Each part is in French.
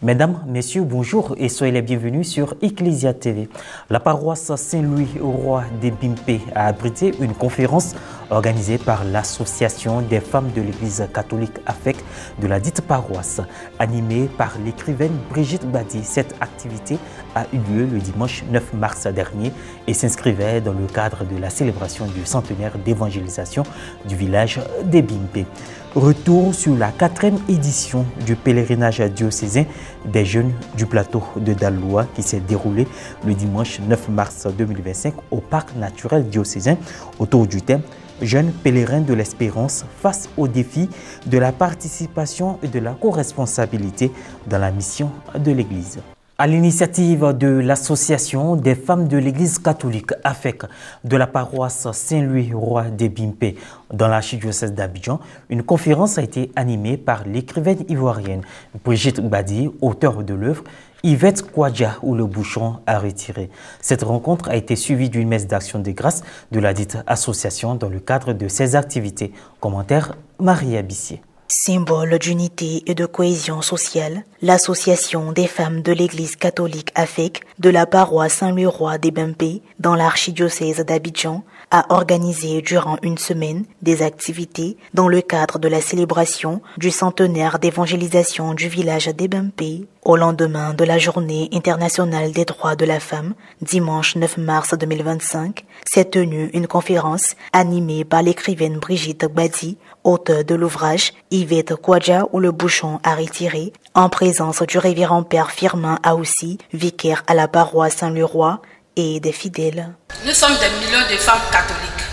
Mesdames, Messieurs, bonjour et soyez les bienvenus sur Ecclesia TV. La paroisse Saint-Louis-Roi des Bimpé a abrité une conférence organisée par l'Association des femmes de l'Église catholique AFEC de la dite paroisse, animée par l'écrivaine Brigitte Badi. Cette activité a eu lieu le dimanche 9 mars dernier et s'inscrivait dans le cadre de la célébration du centenaire d'évangélisation du village des Bimpé. Retour sur la 4e édition du pèlerinage diocésain des jeunes du plateau de Daloa qui s'est déroulé le dimanche 9 mars 2025 au parc naturel diocésain autour du thème « Jeunes pèlerins de l'espérance face aux défis de la participation et de la co-responsabilité dans la mission de l'Église ». À l'initiative de l'Association des femmes de l'Église catholique AFEC de la paroisse Saint-Louis-Roi des Bimpé dans l'archidiocèse d'Abidjan, une conférence a été animée par l'écrivaine ivoirienne Brigitte Badi, auteure de l'œuvre Yvette Kouadja ou le bouchon à retirer. Cette rencontre a été suivie d'une messe d'action de grâce de la dite association dans le cadre de ses activités. Commentaire Maria Bissier. Symbole d'unité et de cohésion sociale, l'Association des femmes de l'Église catholique AFEC de la paroisse Saint-Louis-Roi des Bimpé dans l'archidiocèse d'Abidjan a organisé durant une semaine des activités dans le cadre de la célébration du centenaire d'évangélisation du village des Bimpé. Au lendemain de la Journée internationale des droits de la femme, dimanche 9 mars 2025, s'est tenue une conférence animée par l'écrivaine Brigitte Badi, auteure de l'ouvrage Yvette Kouadja ou le bouchon à retirer, en présence du révérend père Firmin Aoussi, vicaire à la paroisse Saint-Louis-Roi, et des fidèles. Nous sommes des millions de femmes catholiques.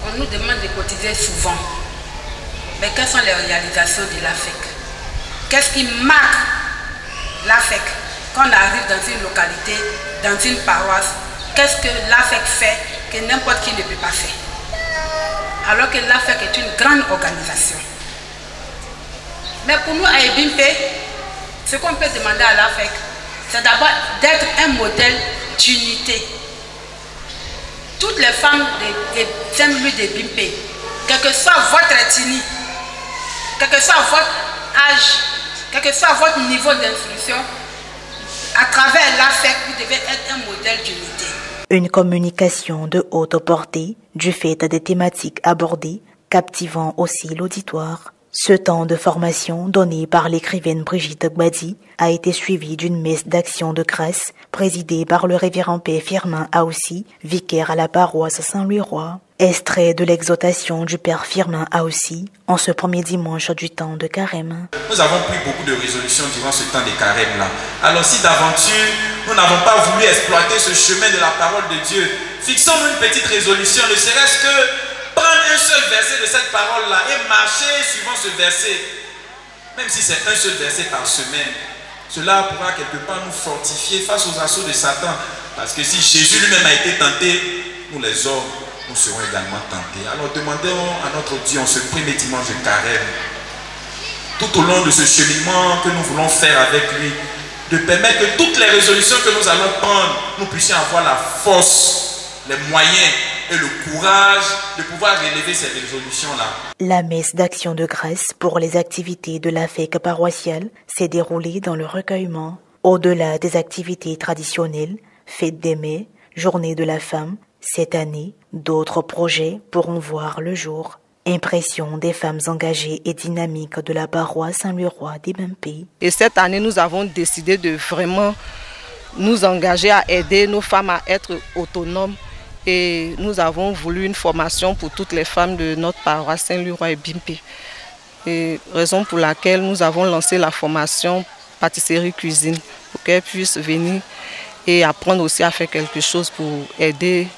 On nous demande de cotiser souvent. Mais quelles sont les réalisations de l'AFEC? Qu'est-ce qui marque l'AFEC quand on arrive dans une localité, dans une paroisse? Qu'est-ce que l'AFEC fait que n'importe qui ne peut pas faire? Alors que l'AFEC est une grande organisation. Mais pour nous, à Bimpé, ce qu'on peut demander à l'AFEC, c'est d'abord d'être un modèle d'unité. Toutes les femmes de Saint-Louis de Bimpé, quel que soit votre ethnie, quel que soit votre âge, quel que soit votre niveau d'instruction, à travers l'AFEC, vous devez être un modèle d'unité. Une communication de haute portée, du fait des thématiques abordées, captivant aussi l'auditoire. Ce temps de formation donné par l'écrivaine Brigitte Badi a été suivi d'une messe d'action de grâce présidée par le révérend père Firmin Aoussi, vicaire à la paroisse Saint-Louis-Roi. Extrait de l'exhortation du père Firmin Aoussi en ce premier dimanche du temps de carême. Nous avons pris beaucoup de résolutions durant ce temps de carême-là. Alors si d'aventure, nous n'avons pas voulu exploiter ce chemin de la parole de Dieu, fixons-nous une petite résolution, ne serait-ce que prendre un seul verset de cette parole-là et marcher suivant ce verset. Même si c'est un seul verset par semaine, cela pourra quelque part nous fortifier face aux assauts de Satan. Parce que si Jésus lui-même a été tenté, nous les hommes, nous serons également tentés. Alors demandons à notre Dieu en ce premier dimanche de carême, tout au long de ce cheminement que nous voulons faire avec lui, de permettre que toutes les résolutions que nous allons prendre, nous puissions avoir la force, les moyens et le courage de pouvoir relever ces résolutions-là. La messe d'action de grâce pour les activités de l'AFEC paroissiale s'est déroulée dans le recueillement. Au-delà des activités traditionnelles, fête des mères, journée de la femme, cette année, d'autres projets pourront voir le jour. Impression des femmes engagées et dynamiques de la paroisse Saint-Louis-Roi des Bimpé. Et cette année, nous avons décidé de vraiment nous engager à aider nos femmes à être autonomes. Et nous avons voulu une formation pour toutes les femmes de notre paroisse Saint-Louis-Roi et Bimpé. Et raison pour laquelle nous avons lancé la formation pâtisserie-cuisine pour qu'elles puissent venir et apprendre aussi à faire quelque chose pour aider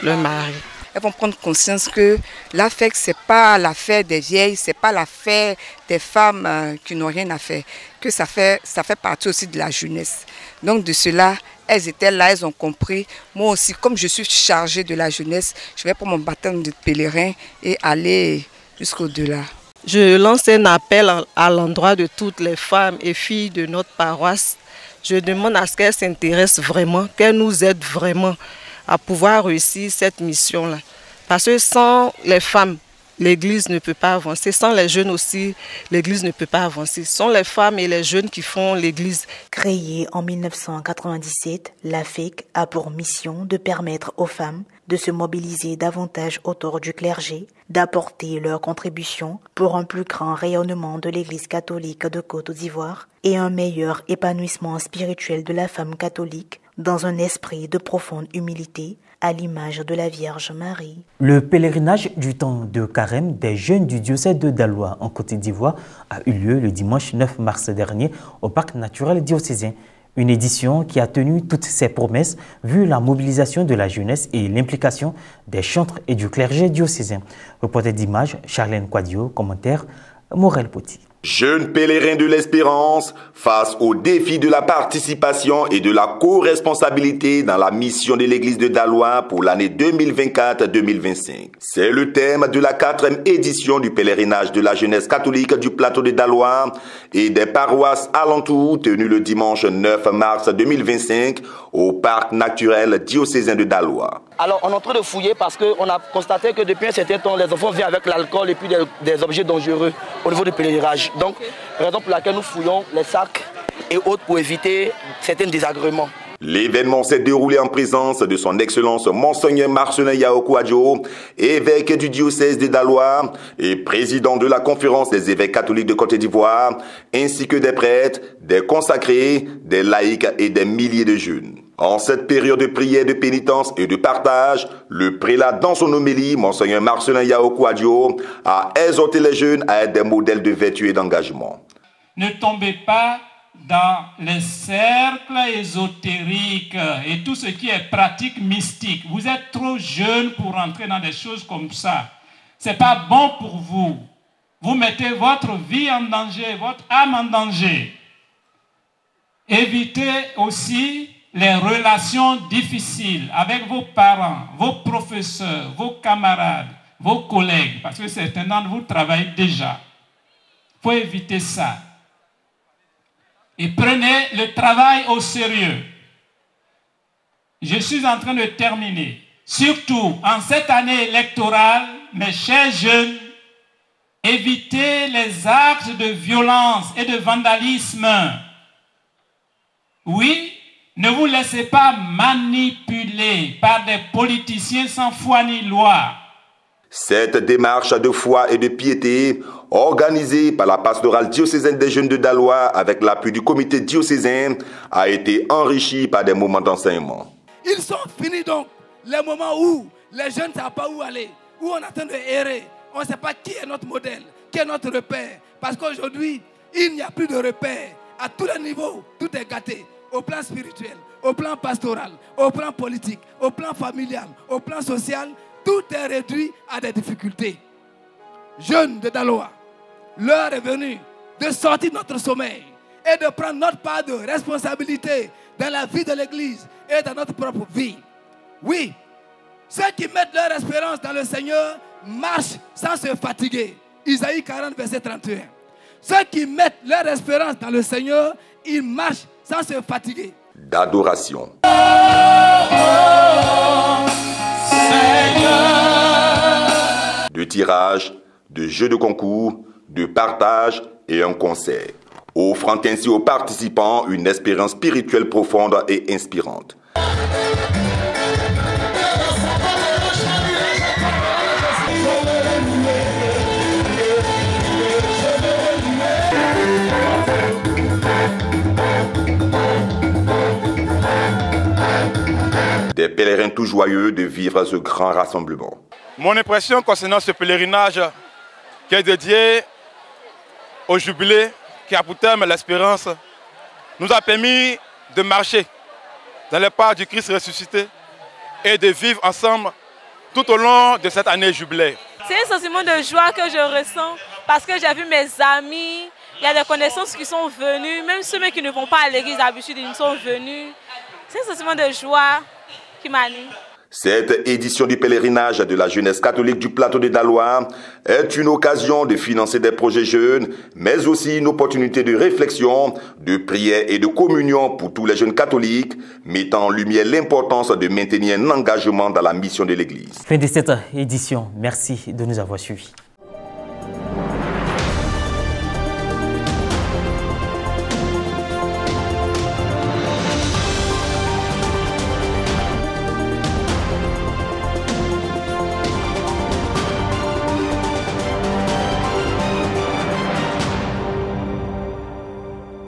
leur mari. Elles vont prendre conscience que l'AFEC, ce n'est pas l'affaire des vieilles, ce n'est pas l'affaire des femmes qui n'ont rien à faire, que ça fait partie aussi de la jeunesse. Donc de cela, elles étaient là, elles ont compris. Moi aussi, comme je suis chargée de la jeunesse, je vais prendre mon baptême de pèlerin et aller jusqu'au-delà. Je lance un appel à l'endroit de toutes les femmes et filles de notre paroisse. Je demande à ce qu'elles s'intéressent vraiment, qu'elles nous aident vraiment à pouvoir réussir cette mission-là. Parce que sans les femmes, l'Église ne peut pas avancer. Sans les jeunes aussi, l'Église ne peut pas avancer. Ce sont les femmes et les jeunes qui font l'Église. Créée en 1997, l'AFEC a pour mission de permettre aux femmes de se mobiliser davantage autour du clergé, d'apporter leur contribution pour un plus grand rayonnement de l'Église catholique de Côte d'Ivoire et un meilleur épanouissement spirituel de la femme catholique dans un esprit de profonde humilité à l'image de la Vierge Marie. Le pèlerinage du temps de carême des jeunes du diocèse de Daloa en Côte d'Ivoire a eu lieu le dimanche 9 mars dernier au parc naturel diocésain. Une édition qui a tenu toutes ses promesses vu la mobilisation de la jeunesse et l'implication des chantres et du clergé diocésain. Reporter d'image, Charlène Quadio, commentaire, Morel Poti. Jeunes pèlerins de l'espérance face au défi de la participation et de la co-responsabilité dans la mission de l'église de Daloa pour l'année 2024-2025. C'est le thème de la 4e édition du pèlerinage de la jeunesse catholique du plateau de Daloa et des paroisses alentours tenu le dimanche 9 mars 2025 au parc naturel diocésain de Daloa. Alors on est en train de fouiller parce qu'on a constaté que depuis un certain temps, les enfants viennent avec l'alcool et puis des objets dangereux au niveau du pèlerinage. Donc, raison pour laquelle nous fouillons les sacs et autres pour éviter certains désagréments. L'événement s'est déroulé en présence de son Excellence Monseigneur Marcelin Yao Kouadjo, évêque du diocèse de Daloa et président de la conférence des évêques catholiques de Côte d'Ivoire, ainsi que des prêtres, des consacrés, des laïcs et des milliers de jeunes. En cette période de prière, de pénitence et de partage, le prélat dans son homélie, Monseigneur Marcelin Yao Kouadjo, a exhorté les jeunes à être des modèles de vertu et d'engagement. Ne tombez pas dans les cercles ésotériques et tout ce qui est pratique mystique. Vous êtes trop jeune pour entrer dans des choses comme ça. Ce n'est pas bon pour vous. Vous mettez votre vie en danger, votre âme en danger. Évitez aussi les relations difficiles avec vos parents, vos professeurs, vos camarades, vos collègues, parce que certains d'entre vous travaillent déjà. Il faut éviter ça. Et prenez le travail au sérieux. Je suis en train de terminer. Surtout, en cette année électorale, mes chers jeunes, évitez les actes de violence et de vandalisme. Oui, ne vous laissez pas manipuler par des politiciens sans foi ni loi. Cette démarche de foi et de piété, organisée par la pastorale diocésaine des jeunes de Daloa avec l'appui du comité diocésain, a été enrichie par des moments d'enseignement. Ils sont finis donc les moments où les jeunes ne savent pas où aller, où on attend de errer. On ne sait pas qui est notre modèle, qui est notre repère. Parce qu'aujourd'hui, il n'y a plus de repère. À tous les niveaux, tout est gâté. Au plan spirituel, au plan pastoral, au plan politique, au plan familial, au plan social, tout est réduit à des difficultés. Jeunes de Daloa, l'heure est venue de sortir notre sommeil et de prendre notre part de responsabilité dans la vie de l'Église et dans notre propre vie. Oui, ceux qui mettent leur espérance dans le Seigneur marchent sans se fatiguer. Isaïe 40, verset 31. Ceux qui mettent leur espérance dans le Seigneur, ils marchent sans se fatiguer. D'adoration. De tirage, de jeux de concours, de partage et un concert, offrant ainsi aux participants une expérience spirituelle profonde et inspirante. Des pèlerins tout joyeux de vivre ce grand rassemblement. Mon impression concernant ce pèlerinage qui est dédié au jubilé, qui a pour thème l'espérance, nous a permis de marcher dans les pas du Christ ressuscité et de vivre ensemble tout au long de cette année jubilaire. C'est un sentiment de joie que je ressens parce que j'ai vu mes amis, il y a des connaissances qui sont venues, même ceux qui ne vont pas à l'église d'habitude, ils sont venus. C'est un sentiment de joie qui m'anime. Cette édition du pèlerinage de la jeunesse catholique du plateau de Daloa est une occasion de financer des projets jeunes, mais aussi une opportunité de réflexion, de prière et de communion pour tous les jeunes catholiques, mettant en lumière l'importance de maintenir un engagement dans la mission de l'Église. Fin de cette édition. Merci de nous avoir suivis.